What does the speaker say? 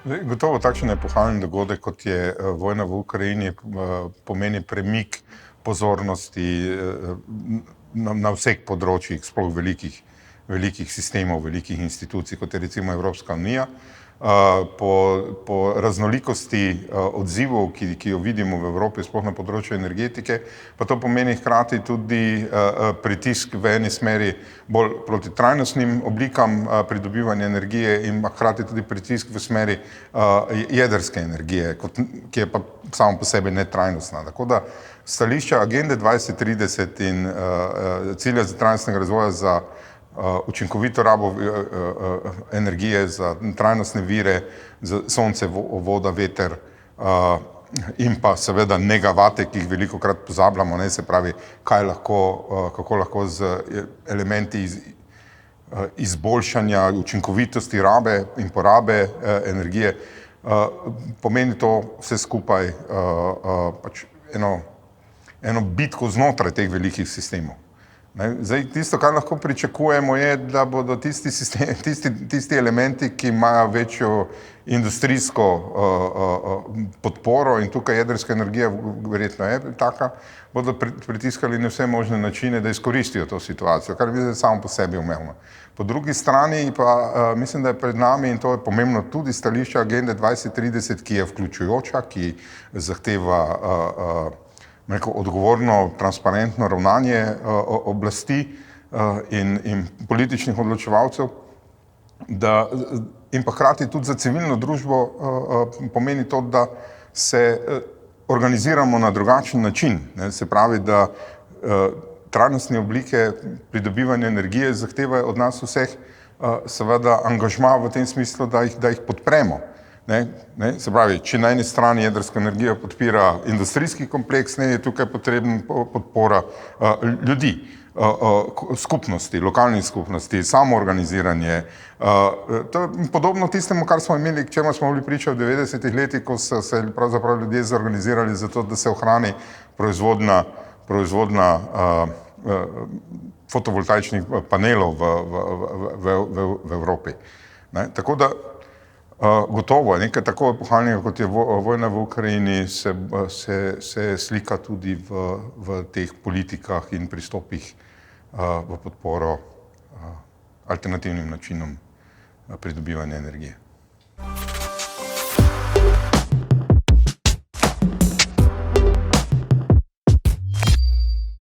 Gotovo takšen epohalni dogodek, kot je vojna v Ukrajini, pomeni premik pozornosti na vseh področjih, sploh velikih sistemov, velikih institucij, kot je recimo Evropska unija. Po raznolikosti odzivov, ki jo vidimo v Evropi, sploh na področju energetike, pa to pomeni hkrati tudi pritisk v eni smeri bolj proti trajnostnim oblikam pridobivanja energije in hkrati tudi pritisk v smeri jedrske energije, ki je pa samo po sebi netrajnostna. Tako da stališča Agende 2030 in cilja za trajnostnega razvoja za učinkovito rabo energije, za trajnostne vire, za sonce, voda, veter in pa seveda megavate, ki jih velikokrat pozabljamo, se pravi, kako lahko z elementi izboljšanja učinkovitosti rabe in porabe energije pomeni to vse skupaj pač eno bitko znotraj teh velikih sistemov. Zdaj, tisto, kar lahko pričakujemo, je, da bodo tisti elementi, ki imajo večjo industrijsko podporo, in tukaj jedrska energija verjetno je taka, bodo pritiskali na vse možne načine, da izkoristijo to situacijo, kar je samo po sebi umevno. Po drugi strani pa mislim, da je pred nami, in to je pomembno, tudi stališče Agende 2030, ki je vključujoča, ki zahteva odgovorno, transparentno ravnanje oblasti in političnih odločevalcev, in pa hkrati tudi za civilno družbo pomeni to, da se organiziramo na drugačen način. Se pravi, da trajnostne oblike pridobivanja energije zahtevajo od nas vseh seveda angažma v tem smislu, da jih podpremo. Se pravi, če na eni strani jedrsko energijo podpira industrijski kompleks, je tukaj potrebna podpora ljudi, skupnosti, lokalnih skupnosti, samoorganiziranje. To je podobno tistemu, kar smo imeli, k čemu smo bili priča v 90-ih letih, ko so se pravzaprav ljudje zorganizirali za to, da se ohrani proizvodnja fotovoltaičnih panelov v Evropi. Tako da gotovo nekaj tako epohalnega, kot je vojna v Ukrajini, se slika tudi v teh politikah in pristopih v podporo alternativnim načinom pridobivanja energije.